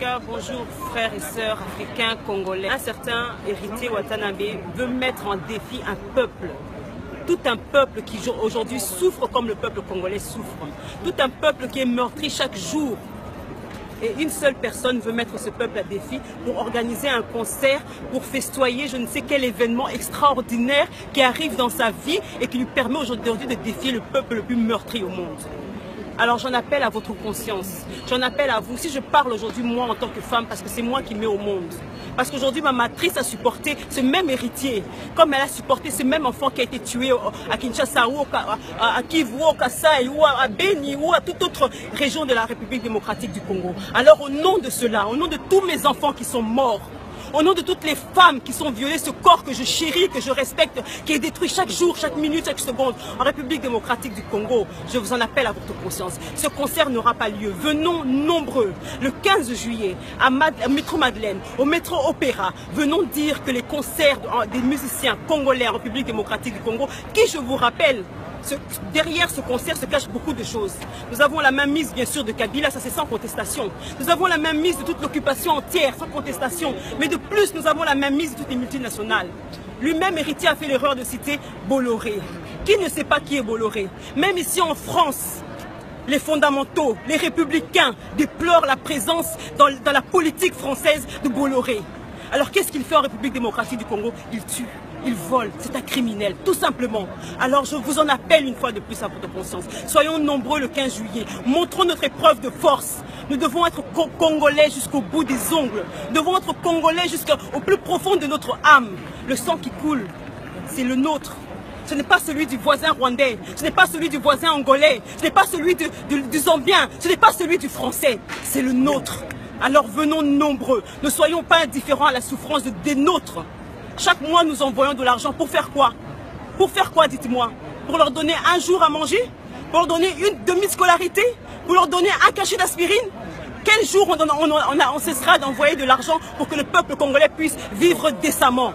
cas, bonjour frères et sœurs africains, congolais. Un certain héritier Watanabe veut mettre en défi un peuple. Tout un peuple qui aujourd'hui souffre comme le peuple congolais souffre. Tout un peuple qui est meurtri chaque jour. Et une seule personne veut mettre ce peuple à défi pour organiser un concert, pour festoyer je ne sais quel événement extraordinaire qui arrive dans sa vie et qui lui permet aujourd'hui de défier le peuple le plus meurtri au monde. Alors j'en appelle à votre conscience, j'en appelle à vous. Si je parle aujourd'hui moi en tant que femme, parce que c'est moi qui mets au monde. Parce qu'aujourd'hui ma matrice a supporté ce même héritier, comme elle a supporté ce même enfant qui a été tué à Kinshasa, ou à Kivu, au Kasaï, ou à Beni, ou à toute autre région de la République démocratique du Congo. Alors au nom de cela, au nom de tous mes enfants qui sont morts, au nom de toutes les femmes qui sont violées, ce corps que je chéris, que je respecte, qui est détruit chaque jour, chaque minute, chaque seconde en République démocratique du Congo, je vous en appelle à votre conscience. Ce concert n'aura pas lieu. Venons nombreux le 15 juillet à Métro Madeleine, au Métro Opéra. Venons dire que les concerts des musiciens congolais en République démocratique du Congo, qui je vous rappelle, derrière ce concert se cachent beaucoup de choses. Nous avons la mainmise bien sûr de Kabila, ça c'est sans contestation. Nous avons la mainmise de toute l'occupation entière, sans contestation. Mais de plus, nous avons la mainmise de toutes les multinationales. Lui-même, héritier, a fait l'erreur de citer Bolloré. Qui ne sait pas qui est Bolloré? Même ici en France, les fondamentaux, les républicains déplorent la présence dans la politique française de Bolloré. Alors qu'est-ce qu'il fait en République démocratique du Congo? Il tue. Il vole, c'est un criminel, tout simplement. Alors je vous en appelle une fois de plus à votre conscience. Soyons nombreux le 15 juillet, montrons notre épreuve de force. Nous devons être congolais jusqu'au bout des ongles. Nous devons être congolais jusqu'au plus profond de notre âme. Le sang qui coule, c'est le nôtre. Ce n'est pas celui du voisin rwandais, ce n'est pas celui du voisin angolais, ce n'est pas celui du zambien, ce n'est pas celui du français, c'est le nôtre. Alors venons nombreux, ne soyons pas indifférents à la souffrance des nôtres. Chaque mois, nous envoyons de l'argent pour faire quoi? Pour faire quoi, dites-moi? Pour leur donner un jour à manger? Pour leur donner une demi-scolarité? Pour leur donner un cachet d'aspirine? Quel jour on cessera d'envoyer de l'argent pour que le peuple congolais puisse vivre décemment?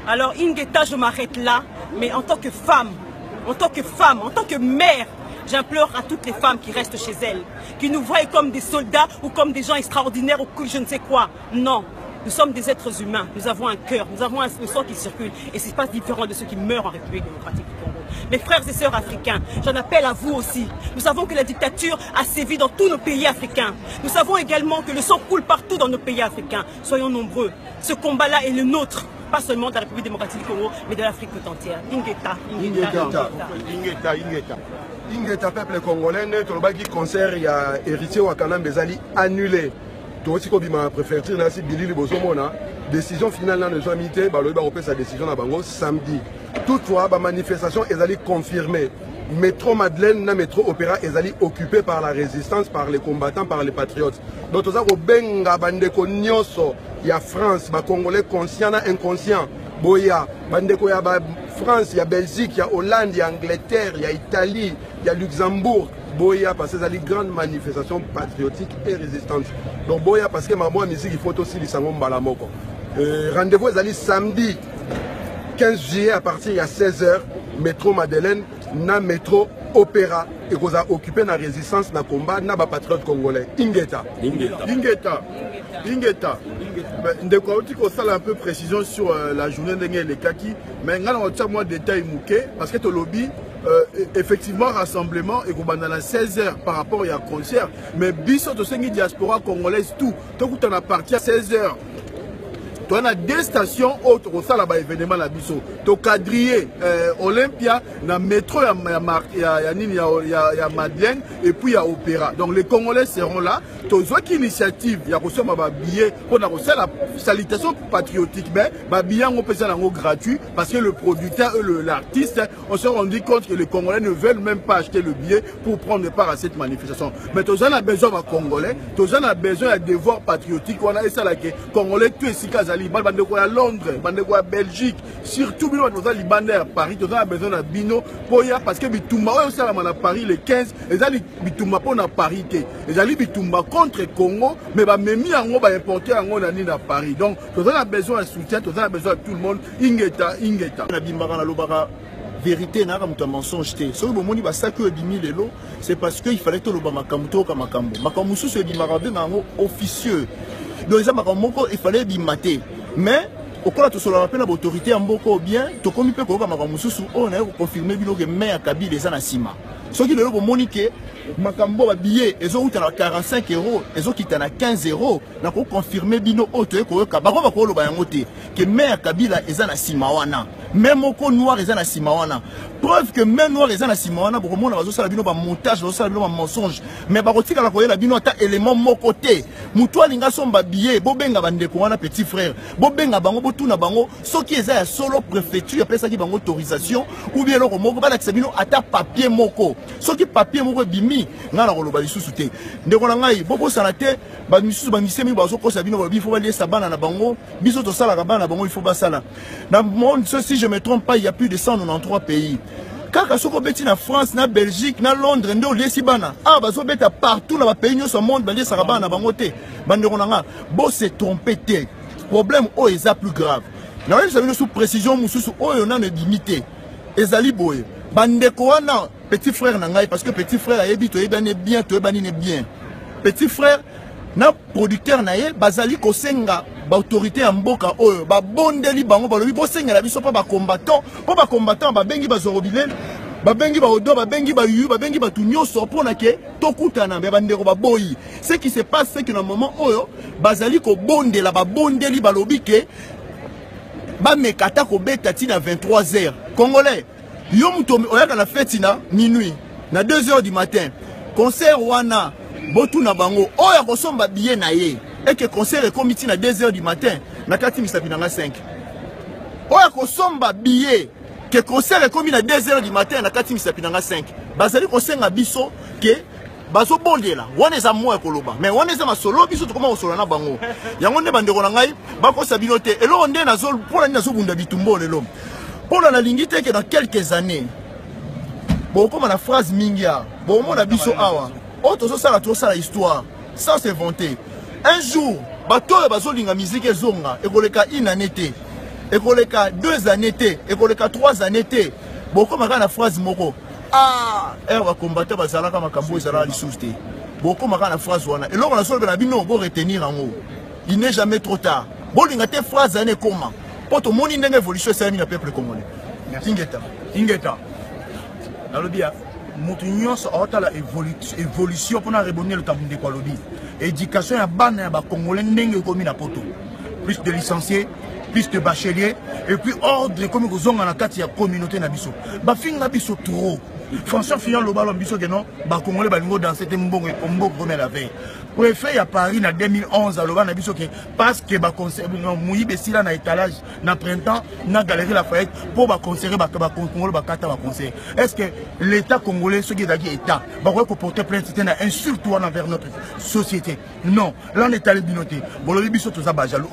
Alors, Ingeta, je m'arrête là, mais en tant que femme, en tant que mère, j'implore à toutes les femmes qui restent chez elles, qui nous voient comme des soldats ou comme des gens extraordinaires ou je ne sais quoi. Non. Nous sommes des êtres humains, nous avons un cœur, nous avons un sang qui circule et ce n'est pas différent de ceux qui meurent en République démocratique du Congo. Mes frères et sœurs africains, j'en appelle à vous aussi. Nous savons que la dictature a sévi dans tous nos pays africains. Nous savons également que le sang coule partout dans nos pays africains. Soyons nombreux. Ce combat-là est le nôtre, pas seulement de la République démocratique du Congo, mais de l'Afrique tout entière. Ingeta, Ingeta, Ingeta, Ingeta. Ingeta, peuple congolais, notre concert, il y a héritier Wakana Bezali annulé. Aussi comme ma préfecture nasi bilili bozomona décision finale na nous amité ba loba opé sa décision na bango samedi. Toutefois ba manifestation ezali confirmée. Métro Madeleine na métro Opéra ezali occupé par la résistance, par les combattants, par les patriotes. Donc toza ko benga bandeko nyonso ya France ba congolais conscient na inconscient. Boya bandeko ya ba France, ya Belgique, ya Hollande, ya Angleterre, ya Italie, ya Luxembourg. Boya parce que c'est une grande manifestation patriotique et résistante. Donc Boya parce que ma bonne musique il faut aussi les sangom balamoko. Rendez-vous est samedi 15 juillet à partir de 16h métro Madeleine na métro Opéra et qu'on a occupé la résistance na combat na ba patriote congolais. Ingeta. Ndeko oti ko sala un peu précision sur la journée de les kaki mais ngana on tient moi détail mouké parce que to lobby effectivement rassemblement et qu'on a 16h par rapport à un concert mais biso to sengi diaspora congolaise tout donc on a parti à 16h. On a deux stations autres au salle là-bas événement la biso. To quadriller Olympia, na métro ya Madeleine et puis il y a Opéra. Donc les Congolais seront là. To zoki initiative ya ko soma ba billet pour na ko la salutation patriotique mais ba billet on peut ça gratuit parce que le producteur et l'artiste on se rendu compte que les Congolais ne veulent même pas acheter le billet pour prendre part à cette manifestation. Mais to a besoin de Congolais, to a besoin de devoir patriotique. On a ça là que Congolais tout ici bandeko à Londres, bandeko à Belgique, surtout bino dans Libanais à Paris, tous a besoin de bino poya parce que bitumba aussi à Paris le 15, les ali bitumba pour na Paris té. Les ali bitumba contre Congo, mais ba memi yango ba importer yango na ni na Paris. Donc tous a besoin de soutien, tous a besoin de tout le monde. Ingeta. Na bimbara na lobara vérité n'a pas mensonge té. So bo moni ba saku e bimi lelo, c'est parce que il fallait que le ba makamto ka makambo. Makambo sous se di marabe na officieux. donc il fallait bimater mais au cas où cela rappelle l'autorité en beaucoup bien to comme peut ko makambo mususu on a confirmé bilo que maire Kabila les anasima ce qui le monique makambo ba billet ezo utana 45 €, ezo kitana 15 €, na ko confirmer bino auto ko ka ba ko lo ba yangote que maire Kabila ezana simawana même moko noir ezana simawana preuve que même noir ezana simawana pour mona bazo sala bino ba montage bazo sala bino ba mensonge mais ba kotika la koyela bino ata élément moko te mutu alinga somba billet bo benga bandeko wana petit frère bo benga bango bo tuna bango soki eza ya solo préfecture apesa ki bango autorisation ou bien loko moko ba la bino ata papier moko soki papier moko bimi ngala koloba lisusu te ndeko na ngai boko sana te ba misusu ba misemi bazo kosa bino ba bifo ba liesa bana na bango biso to sala ka bana na bango il faut ba sala na monde si je me trompe pas il y a plus de 193 pays kaka soko beti na France na Belgique na Londres ndo liesi bana bazo beta partout na ba pays nyonso monde ba liesa ka bana na bango te bandeko na nga bo se tromper te problème o eza plus grave na wena sabino sous précision mususu oyo na ne limité ezali boye bandeko wana petit frère nangai parce que petit frère ayebi to yebane bien to yebani ne bien petit frère na producteur na ye bazali kosenga ba autorité ya mboka oyo ba bondeli bango balobi bosenga la biso pa ba combattant ba bengi ba zorobile ba bengi ba odo ba bengi ba yu ba bengi ba tunyoso pona ke tokutana be bandeko ba boyi ce qui se passe c'est que na moment oyo bazali ko bondela ba bondeli balobi ke ba mekata ko beta tina 23 h congolais yo muto oyaka na fête na minuit na 2 h du matin concert wana botu na bango oya kosomba billet na ye et que concert est comité na 2 h du matin na kati misapi na 5 oya kosomba billet que concert est comité na 2 h du matin na kati misapi na 5 bazali kosenga biso ke bazo bondela wana eza moya koloba mais wana eza masolo biso tokoma kosola na bango yango nde bandeko na ngai bakosa bino te elo nde nazo pona nazo bunda bitumbo lelo pona na lingite que dans quelques années bon comme la phrase mingia bon mona biso awa auto ça la histoire sans se vanter un jour bato bazo linga musique ezonga ekoleka une année te ekoleka 2 années te ekoleka 3 années te bon comme la phrase moko va combattre bazalaka makambo ezala lisusu te bon comme la phrase wana eloko na solo na bino bo retenir en il n'est jamais trop tard bon linga te phrase ane koma poto moni ndenge évolution ça mi na peuple congolais ingeta nalobia mutu nyonso otala évolution pour na rebonner le tabunde kwa lobi éducation ya bana ya ba congolais ndenge komi na poto plus de licenciés plus de bacheliers et puis ordre comme kozonga na kati ya communauté na biso ba finga biso trop François Fillon le ballon biso que non ba congolais ba lingo dans cette mbongo comme la veille préfet à Paris en 2011 alors na biso que parce que ba conseil Moïbe Sila na étalage na printemps na galerie Lafayette pour ba conserver ba congolais ba kata ba conseil est-ce que l'état congolais ce qui est d'agi état ba ko porter plainte c'était na insulte envers notre société non là on est allé binoter bon le biso to za ba jaloux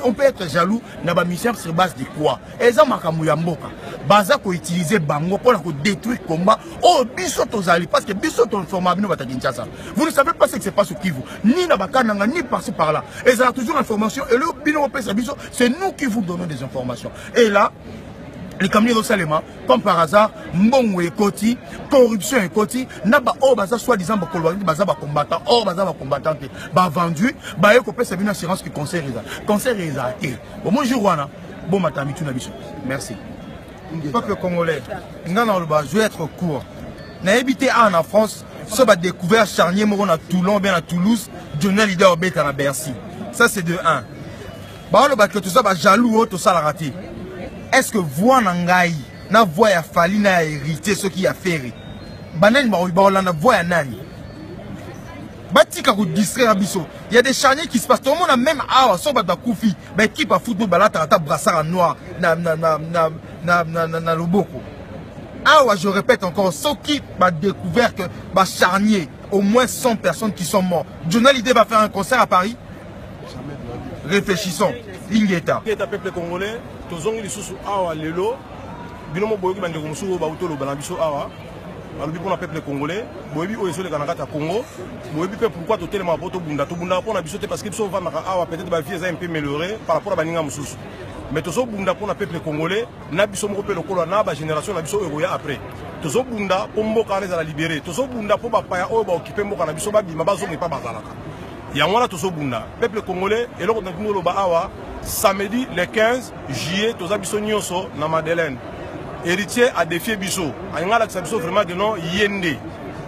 on peut être jaloux na ba mission sur base de quoi eza makambo ya mboka baza ko utiliser bango pour ko détruire combat oh biso to zali parce que biso to informa bino bata Kinshasa vous ne savez pas ce qui se passe au Kivu ni na bakananga ni par-ci par-là et ça a toujours l'information et le bino pesa biso c'est nous qui vous donnons des informations et là les camions de Salema comme par hasard mbongo ekoti corruption ekoti na ba o baza soi-disant ba kolwani baza ba combattant or baza ba combattant ba vendu ba eko pesa bino assurance que concert est été bon jour wana bon matami tu na biso merci peuple congolais ngana loba je vais être court na habité en France ça va découvrir charnier moko na Toulon bien à Toulouse Journal leader beta na Bercy ça c'est de 1 ba loba que tout ça ba jaloux tout ça la raté est-ce que voix na ngai na voix ya fali na hérité ce qui a fait banani ba na voix ya nani batika ko distraire biso il y a des charniers qui se passent tout le monde a même so ba koufi ba équipe à football ba la ta brassard noir na loboko je répète encore ceux qui va découvert que bah charnier au moins 100 personnes qui sont mortes. Journal Idée va faire un concert à Paris. Réfléchissons. Ingeta peuple congolais tozongi lisusu awa lelo binomo boyoki bandeko musuko ba utolo bana biso awa alobi pona peuple congolais boyebi oyo ezoleka na kata Congo boyebi pe pourquoi totelema poto bunda pona biso te parce que biso vamaka awa peut-être ba vie eza un peu amélioré par rapport à baninga mususu mais tozo bunda pona peuple congolais na biso moko pe lokolo na ba génération na biso oyo après tozo bunda po mboka na za libérer tozo bunda po ba paya oyo ba occuper mboka na biso ba bima bazo ngepa bazalaka yango wana tozobunda peuple congolais eloko na bino loba awa samedi le 15 juillet toza biso nyonso na Madeleine héritier a défié biso alinga la biso vraiment que non yende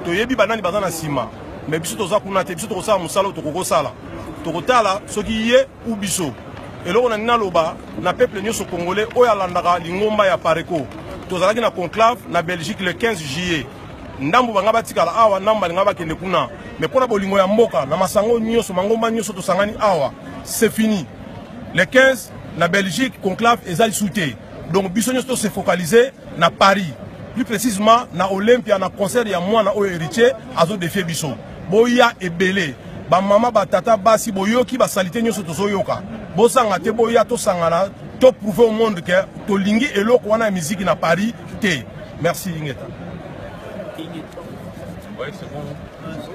toyebi banani baza na sima mais biso toza kuna te biso tokosala musala tokokosala tokotala soki ye ou biso eloko na nina loba na peuple nyonso congolais oyo alandaka lingomba ya Pareko tozalaki na conclave na Belgique le 15 juillet ndambo banga batikala awa ndambo balinga bakende kuna mais pona bolingo ya mboka na masango nyonso mangomba nyonso tosangani awa c'est fini le 15 na Belgique conclave ezali souté donc biso nyonso se focaliser na Paris plus précisément na Olympia na concert ya mwana oyo héritier azo défier biso boya ebele ba mama ba tata basi boyoki ba salite nyonso tozoyoka bosanga te boya to sangana to prouver au monde que to lingi eloko wana musique na Paris te merci Ingeta. Ouais, c'est bon.